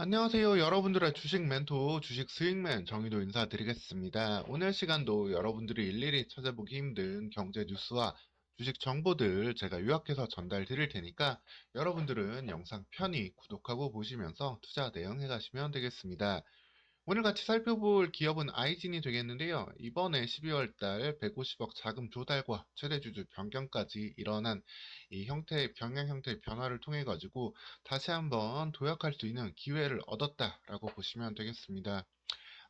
안녕하세요. 여러분들의 주식 멘토, 주식 스윙맨 정의도 인사드리겠습니다. 오늘 시간도 여러분들이 일일이 찾아보기 힘든 경제 뉴스와 주식 정보들 제가 요약해서 전달 드릴 테니까 여러분들은 영상 편히 구독하고 보시면서 투자 대응해 가시면 되겠습니다. 오늘 같이 살펴볼 기업은 아이진이 되겠는데요. 이번에 12월 달 150억 자금 조달과 최대 주주 변경까지 일어난 이 병행 형태의 변화를 통해 가지고 다시 한번 도약할 수 있는 기회를 얻었다라고 보시면 되겠습니다.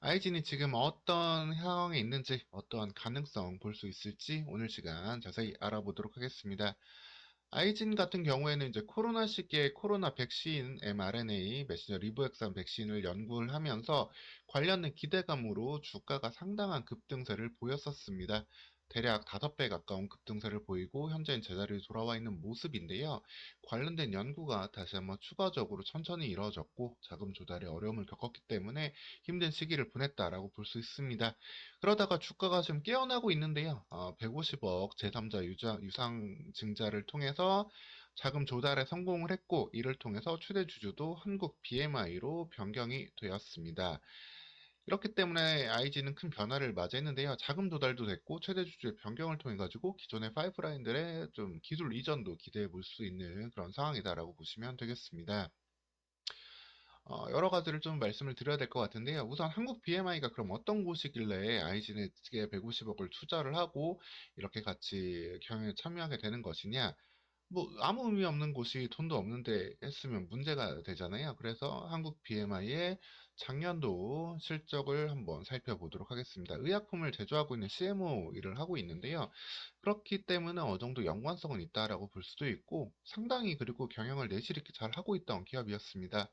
아이진이 지금 어떤 상황에 있는지, 어떠한 가능성 볼 수 있을지 오늘 시간 자세히 알아보도록 하겠습니다. 아이진 같은 경우에는 이제 코로나 시기에 코로나 백신 mRNA 메신저 리보액산 백신을 연구를 하면서 관련된 기대감으로 주가가 상당한 급등세를 보였었습니다. 대략 5배 가까운 급등세를 보이고 현재는 제자리에 돌아와 있는 모습인데요. 관련된 연구가 다시 한번 추가적으로 천천히 이루어졌고 자금 조달에 어려움을 겪었기 때문에 힘든 시기를 보냈다라고 볼 수 있습니다. 그러다가 주가가 지금 깨어나고 있는데요. 150억 제3자 유상 증자를 통해서 자금 조달에 성공을 했고 이를 통해서 최대 주주도 한국 BMI로 변경이 되었습니다. 이렇기 때문에 IG는 큰 변화를 맞이했는데요. 자금 조달도 됐고 최대 주주의 변경을 통해 가지고 기존의 파이프라인들의 좀 기술 이전도 기대해 볼 수 있는 그런 상황이다라고 보시면 되겠습니다. 여러 가지를 좀 말씀을 드려야 될 것 같은데요. 우선 한국 BMI가 그럼 어떤 곳이길래 아이진에게 150억을 투자를 하고 이렇게 같이 경영에 참여하게 되는 것이냐? 뭐 아무 의미 없는 곳이 돈도 없는데 했으면 문제가 되잖아요. 그래서 한국 BMI의 작년도 실적을 한번 살펴보도록 하겠습니다. 의약품을 제조하고 있는 CMO 일을 하고 있는데요. 그렇기 때문에 어느 정도 연관성은 있다라고 볼 수도 있고 상당히 그리고 경영을 내실 있게 잘 하고 있던 기업이었습니다.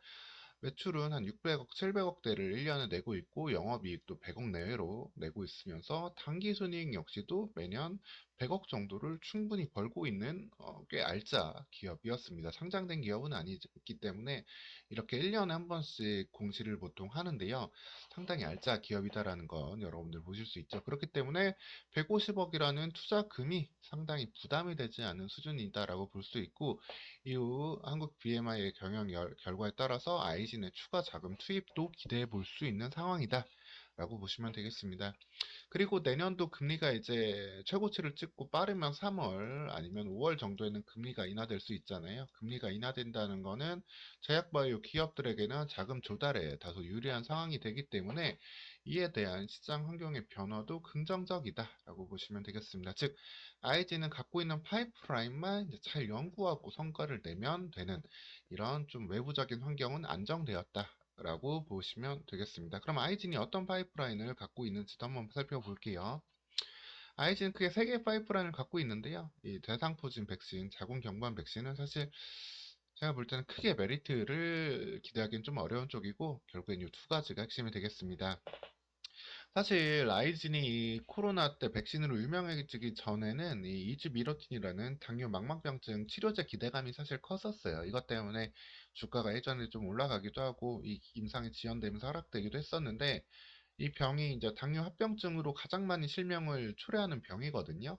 매출은 한 600억, 700억대를 1년에 내고 있고 영업이익도 100억 내외로 내고 있으면서 당기순이익 역시도 매년 100억 정도를 충분히 벌고 있는 꽤 알짜 기업이었습니다. 상장된 기업은 아니기 때문에 이렇게 1년에 한 번씩 공시를 보통 하는데요. 상당히 알짜 기업이다라는 건 여러분들 보실 수 있죠. 그렇기 때문에 150억이라는 투자금이 상당히 부담이 되지 않은 수준이다라고 볼 수 있고 이후 한국 BMI의 경영 결과에 따라서 아이진의 추가 자금 투입도 기대해 볼 수 있는 상황이다. 라고 보시면 되겠습니다. 그리고 내년도 금리가 이제 최고치를 찍고 빠르면 3월 아니면 5월 정도에는 금리가 인하될 수 있잖아요. 금리가 인하된다는 거는 제약바이오 기업들에게는 자금 조달에 다소 유리한 상황이 되기 때문에 이에 대한 시장 환경의 변화도 긍정적이다라고 보시면 되겠습니다. 즉, IG는 갖고 있는 파이프라인만 이제 잘 연구하고 성과를 내면 되는 이런 좀 외부적인 환경은 안정되었다. 라고 보시면 되겠습니다. 그럼 아이진이 어떤 파이프라인을 갖고 있는지도 한번 살펴볼게요. 아이진은 크게 3개의 파이프라인을 갖고 있는데요. 이 대상포진 백신, 자궁경부암 백신은 사실 제가 볼 때는 크게 메리트를 기대하기는 좀 어려운 쪽이고 결국엔 이 두 가지가 핵심이 되겠습니다. 사실 라이진이 이 코로나 때 백신으로 유명해지기 전에는 이 이즈미러틴이라는 당뇨 망막병증 치료제 기대감이 사실 컸었어요. 이것 때문에 주가가 예전에 좀 올라가기도 하고 이 임상이 지연되면서 하락되기도 했었는데 이 병이 이제 당뇨 합병증으로 가장 많이 실명을 초래하는 병이거든요.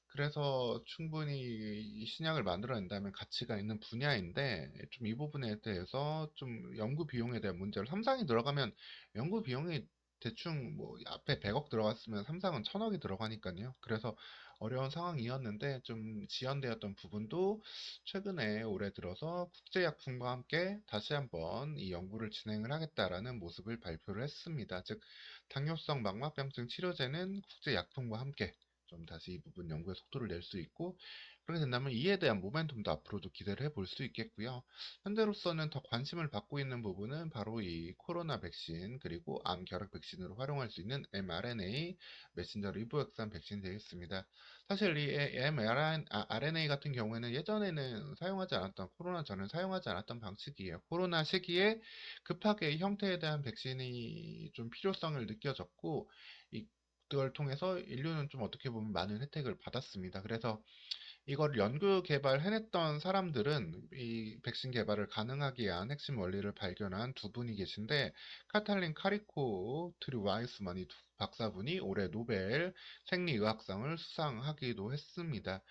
그래서 충분히 이 신약을 만들어낸다면 가치가 있는 분야인데 좀 이 부분에 대해서 좀 연구 비용에 대한 문제를 삼상이 들어가면 연구 비용이 대충 뭐 앞에 100억 들어갔으면 삼상은 1000억이 들어가니까요. 그래서 어려운 상황이었는데 좀 지연되었던 부분도 최근에 올해 들어서 국제약품과 함께 다시 한번 이 연구를 진행을 하겠다라는 모습을 발표를 했습니다. 즉 당뇨성 망막병증 치료제는 국제약품과 함께 좀 다시 이 부분 연구의 속도를 낼 수 있고 그렇게 된다면 이에 대한 모멘텀도 앞으로도 기대를 해볼 수 있겠고요. 현재로서는 더 관심을 받고 있는 부분은 바로 이 코로나 백신 그리고 암 결핵 백신으로 활용할 수 있는 mRNA 메신저 리보액산 백신이 되겠습니다. 사실 이 mRNA 같은 경우에는 예전에는 사용하지 않았던 코로나 전에 사용하지 않았던 방식이에요. 코로나 시기에 급하게 이 형태에 대한 백신이 좀 필요성을 느껴졌고 이걸 통해서 인류는 좀 어떻게 보면 많은 혜택을 받았습니다. 그래서 이걸 연구 개발해냈던 사람들은 이 백신 개발을 가능하게 위한 핵심 원리를 발견한 두 분이 계신데 카탈린 카리코 트리와이스만 이 박사분이 올해 노벨 생리의학상을 수상하기도 했습니다.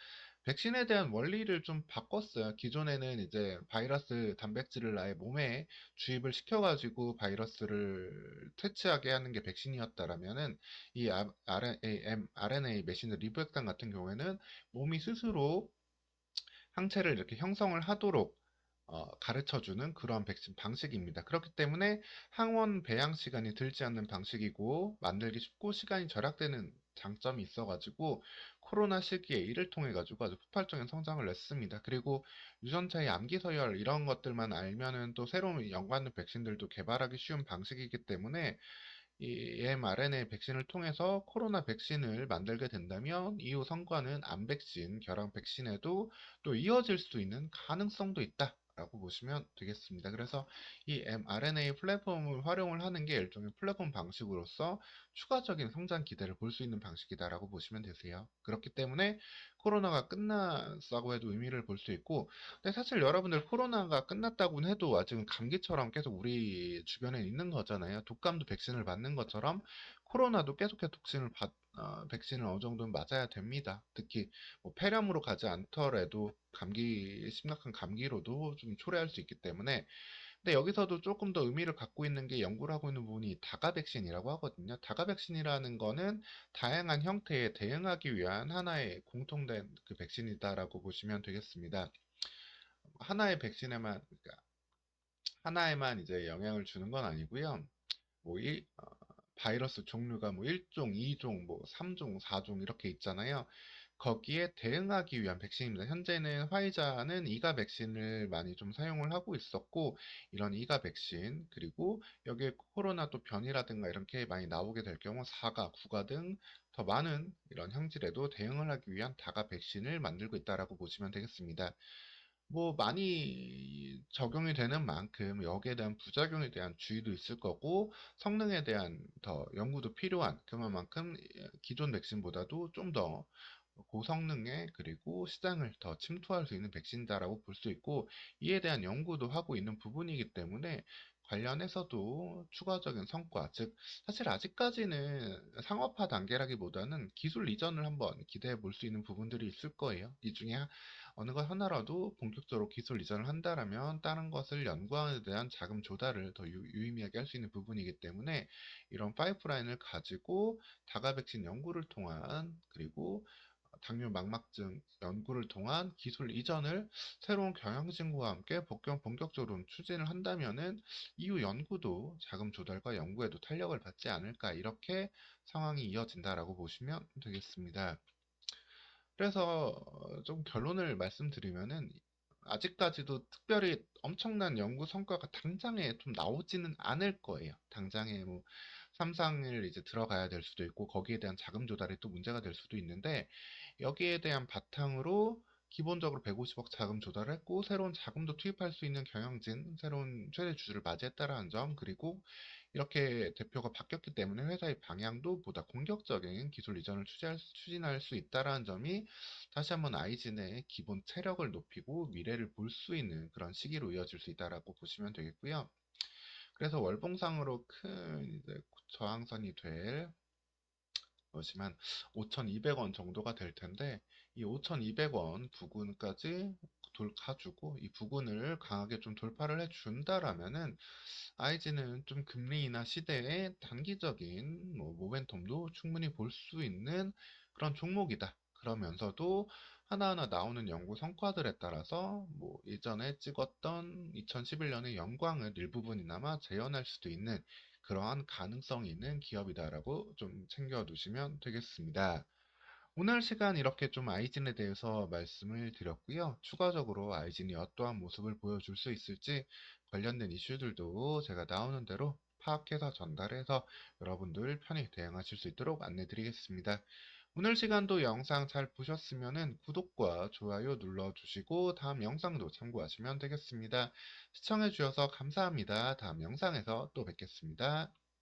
백신에 대한 원리를 좀 바꿨어요. 기존에는 이제 바이러스 단백질을 아예 몸에 주입을 시켜가지고 바이러스를 퇴치하게 하는 게 백신이었다라면은 이 mRNA 메신저 리보액탄 같은 경우에는 몸이 스스로 항체를 이렇게 형성을 하도록 가르쳐주는 그러한 백신 방식입니다. 그렇기 때문에 항원 배양 시간이 들지 않는 방식이고 만들기 쉽고 시간이 절약되는 장점이 있어가지고 코로나 시기에 이를 통해 가지고 아주 폭발적인 성장을 냈습니다. 그리고 유전자의 암기 서열 이런 것들만 알면은 또 새로운 연관된 백신들도 개발하기 쉬운 방식이기 때문에 이 mRNA 백신을 통해서 코로나 백신을 만들게 된다면 이후 성과는 암 백신, 결항 백신에도 또 이어질 수 있는 가능성도 있다라고 보시면 되겠습니다. 그래서 이 mRNA 플랫폼을 활용을 하는 게 일종의 플랫폼 방식으로서 추가적인 성장 기대를 볼 수 있는 방식이다라고 보시면 되세요. 그렇기 때문에 코로나가 끝났다고 해도 의미를 볼 수 있고, 근데 사실 여러분들 코로나가 끝났다고는 해도 아직은 감기처럼 계속 우리 주변에 있는 거잖아요. 독감도 백신을 맞는 것처럼 코로나도 계속해서 백신을 어느 정도는 맞아야 됩니다. 특히 뭐 폐렴으로 가지 않더라도 심각한 감기로도 좀 초래할 수 있기 때문에. 근데 여기서도 조금 더 의미를 갖고 있는 게 연구를 하고 있는 부분이 다가 백신이라고 하거든요. 다가 백신이라는 거는 다양한 형태에 대응하기 위한 하나의 공통된 그 백신이다라고 보시면 되겠습니다. 하나의 백신에만, 그러니까 하나에만 이제 영향을 주는 건 아니고요. 뭐 바이러스 종류가 뭐 1종, 2종, 뭐 3종, 4종 이렇게 있잖아요. 거기에 대응하기 위한 백신입니다. 현재는 화이자는 이가 백신을 많이 좀 사용을 하고 있었고, 이런 이가 백신, 그리고 여기에 코로나 또 변이라든가 이렇게 많이 나오게 될 경우 4가, 9가 등 더 많은 이런 형질에도 대응을 하기 위한 다가 백신을 만들고 있다라고 보시면 되겠습니다. 뭐 많이 적용이 되는 만큼 여기에 대한 부작용에 대한 주의도 있을 거고 성능에 대한 더 연구도 필요한 그만큼 기존 백신보다도 좀 더 고성능의 그리고 시장을 더 침투할 수 있는 백신이다라고 볼 수 있고 이에 대한 연구도 하고 있는 부분이기 때문에 관련해서도 추가적인 성과, 즉 사실 아직까지는 상업화 단계라기보다는 기술 이전을 한번 기대해 볼 수 있는 부분들이 있을 거예요. 이 중에 어느 것 하나라도 본격적으로 기술 이전을 한다라면 다른 것을 연구하는 데 대한 자금 조달을 더 유의미하게 할 수 있는 부분이기 때문에 이런 파이프라인을 가지고 다가 백신 연구를 통한 그리고 당뇨 망막증 연구를 통한 기술 이전을 새로운 경영진과 함께 본격적으로 추진을 한다면은 이후 연구도 자금 조달과 연구에도 탄력을 받지 않을까 이렇게 상황이 이어진다라고 보시면 되겠습니다. 그래서 좀 결론을 말씀드리면은 아직까지도 특별히 엄청난 연구 성과가 당장에 좀 나오지는 않을 거예요. 당장에 뭐 삼상을 이제 들어가야 될 수도 있고 거기에 대한 자금 조달이 또 문제가 될 수도 있는데 여기에 대한 바탕으로 기본적으로 150억 자금 조달했고 새로운 자금도 투입할 수 있는 경영진, 새로운 최대 주주를 맞이했다라는 점, 그리고 이렇게 대표가 바뀌었기 때문에 회사의 방향도 보다 공격적인 기술 이전을 추진할 수 있다라는 점이 다시 한번 아이진의 기본 체력을 높이고 미래를 볼 수 있는 그런 시기로 이어질 수 있다라고 보시면 되겠고요. 그래서 월봉상으로 큰 이제 저항선이 될 것이면 5,200원 정도가 될 텐데 이 5,200원 부근까지 가지고 이 부근을 강하게 좀 돌파를 해 준다라면은 IG는 좀 금리 인하 시대에 단기적인 뭐 모멘텀도 충분히 볼 수 있는 그런 종목이다. 그러면서도 하나하나 나오는 연구 성과들에 따라서 뭐 예전에 찍었던 2011년의 영광을 일부분이나마 재현할 수도 있는 그러한 가능성이 있는 기업이다라고 좀 챙겨두시면 되겠습니다. 오늘 시간 이렇게 좀 아이진에 대해서 말씀을 드렸고요. 추가적으로 아이진이 어떠한 모습을 보여줄 수 있을지 관련된 이슈들도 제가 나오는 대로 파악해서 전달해서 여러분들 편히 대응하실 수 있도록 안내드리겠습니다. 오늘 시간도 영상 잘 보셨으면 구독과 좋아요 눌러주시고 다음 영상도 참고하시면 되겠습니다. 시청해주셔서 감사합니다. 다음 영상에서 또 뵙겠습니다.